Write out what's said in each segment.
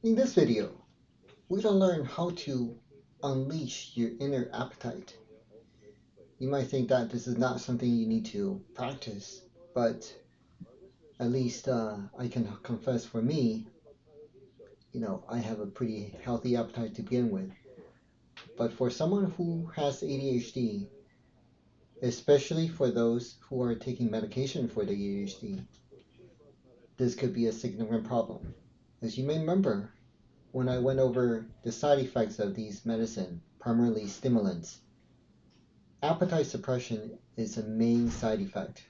In this video, we're going to learn how to unleash your inner appetite. You might think that this is not something you need to practice, but at least I can confess for me, I have a pretty healthy appetite to begin with. But for someone who has ADHD, especially for those who are taking medication for the ADHD, this could be a significant problem. As you may remember, when I went over the side effects of these medicine, primarily stimulants, appetite suppression is a main side effect.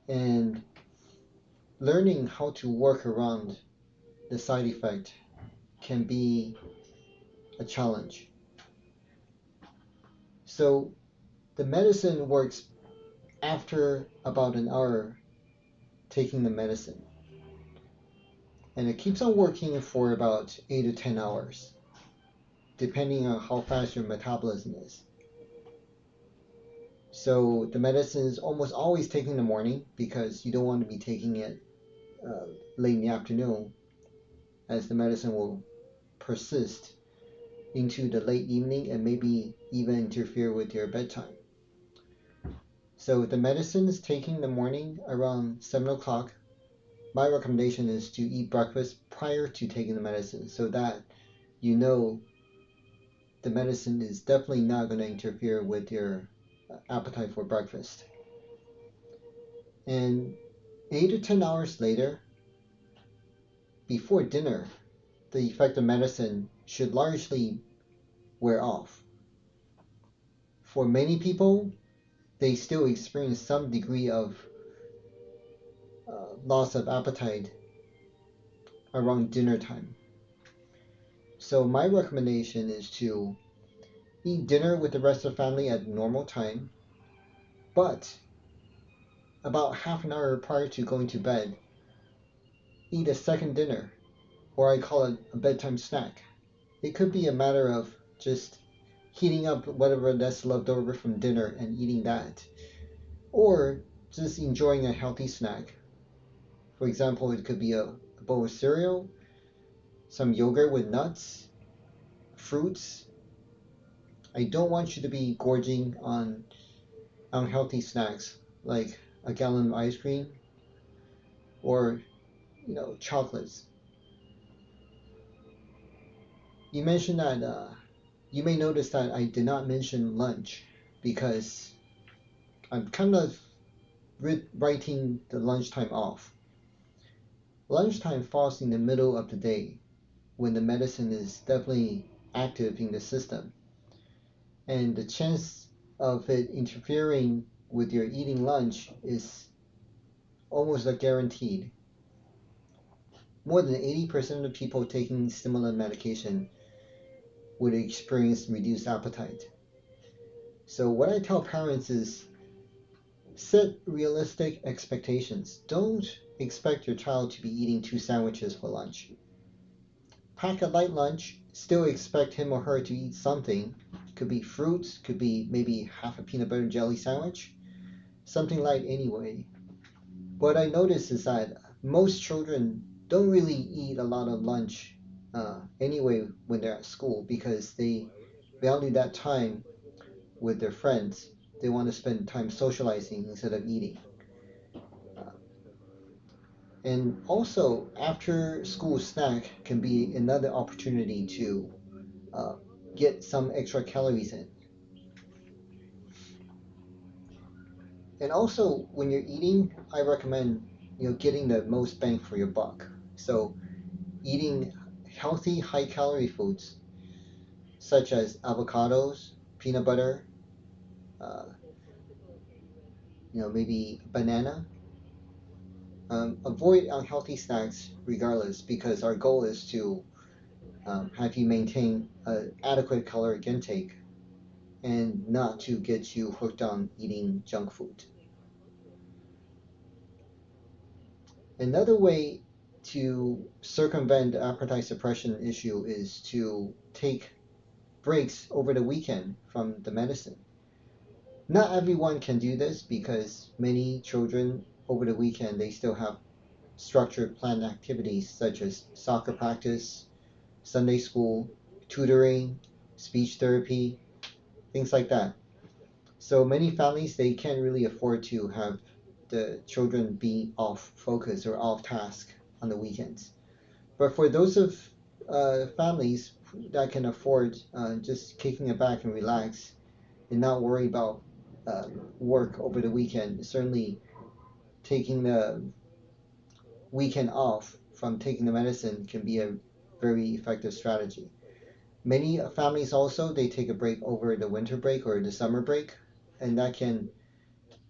And learning how to work around the side effect can be a challenge. So the medicine works after about an hour taking the medicine. And it keeps on working for about 8 to 10 hours, depending on how fast your metabolism is. So the medicine is almost always taken in the morning because you don't want to be taking it late in the afternoon, as the medicine will persist into the late evening and maybe even interfere with your bedtime. So the medicine is taken in the morning around 7 o'clock. My recommendation is to eat breakfast prior to taking the medicine so that you know the medicine is definitely not going to interfere with your appetite for breakfast. And 8 to 10 hours later, before dinner, the effect of medicine should largely wear off. For many people, they still experience some degree of loss of appetite around dinner time. So my recommendation is to eat dinner with the rest of the family at normal time, but about half an hour prior to going to bed, eat a second dinner, or I call it a bedtime snack. It could be a matter of just heating up whatever that's left over from dinner and eating that, or just enjoying a healthy snack. For example, it could be a bowl of cereal, some yogurt with nuts, fruits. I don't want you to be gorging on unhealthy snacks like a gallon of ice cream or chocolates. You mentioned that you may notice that I did not mention lunch because I'm kind of writing the lunchtime off. Lunchtime falls in the middle of the day when the medicine is definitely active in the system, and the chance of it interfering with your eating lunch is almost a guaranteed. More than 80% of people taking stimulant medication would experience reduced appetite. So what I tell parents is set realistic expectations. Don't expect your child to be eating 2 sandwiches for lunch. Pack a light lunch, still expect him or her to eat something. Could be fruits, could be maybe half a peanut butter and jelly sandwich, something light anyway. What I notice is that most children don't really eat a lot of lunch anyway when they're at school because they value that time with their friends. They want to spend time socializing instead of eating. Uh, and also, after school snack can be another opportunity to uh, get some extra calories in. And also, when you're eating, I recommend getting the most bang for your buck. So, eating healthy, high-calorie foods such as avocados, peanut butter, uh, maybe banana. Avoid unhealthy snacks regardless, because our goal is to have you maintain an adequate caloric intake and not to get you hooked on eating junk food. Another way to circumvent the appetite suppression issue is to take breaks over the weekend from the medicine. Not everyone can do this because many children over the weekend they still have structured planned activities such as soccer practice, Sunday school, tutoring, speech therapy, things like that. So many families, they can't really afford to have the children be off focus or off task on the weekends. But for those of families that can afford just kicking it back and relax and not worry about work over the weekend, certainly taking the weekend off from taking the medicine can be a very effective strategy. Many families also, they take a break over the winter break or the summer break, and that can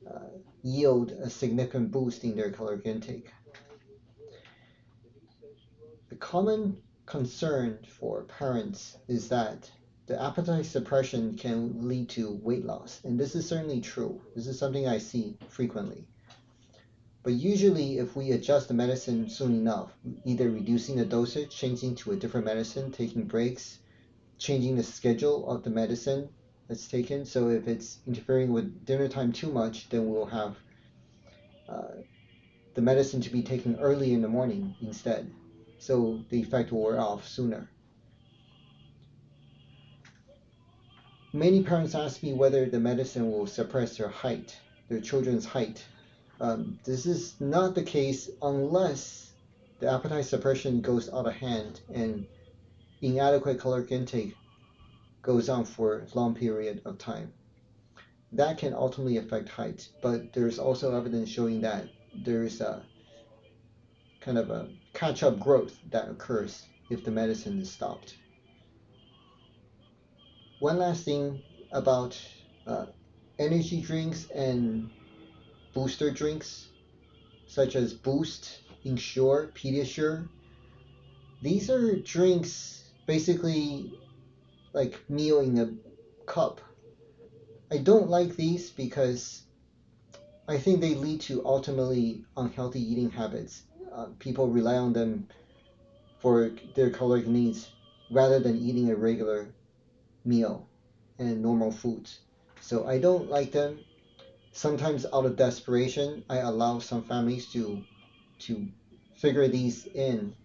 uh, yield a significant boost in their caloric intake. A common concern for parents is that the appetite suppression can lead to weight loss, and this is certainly true. This is something I see frequently. But usually, if we adjust the medicine soon enough, either reducing the dosage, changing to a different medicine, taking breaks, changing the schedule of the medicine that's taken. So if it's interfering with dinner time too much, then we'll have uh, the medicine to be taken early in the morning instead. So the effect will wear off sooner. Many parents ask me whether the medicine will suppress their height, their children's height. This is not the case unless the appetite suppression goes out of hand and inadequate caloric intake goes on for a long period of time. That can ultimately affect height, but there's also evidence showing that there's a kind of a catch-up growth that occurs if the medicine is stopped. One last thing about uh, energy drinks and booster drinks, such as Boost, Ensure, Pediasure. These are drinks basically like meal in a cup. I don't like these because I think they lead to ultimately unhealthy eating habits. People rely on them for their caloric needs rather than eating a regular meal and normal foods. So I don't like them. Sometimes out of desperation, I allow some families to figure these in.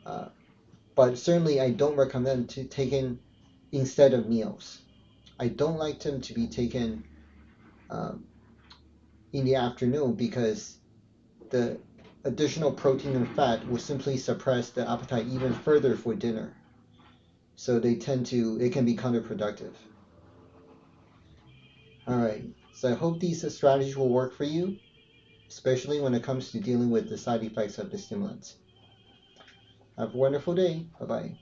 Uh, but certainly I don't recommend to taken instead of meals. I don't like them to be taken um, in the afternoon because the additional protein and fat will simply suppress the appetite even further for dinner. So it can be counterproductive. All right. So I hope these strategies will work for you, especially when it comes to dealing with the side effects of the stimulants. Have a wonderful day. Bye bye.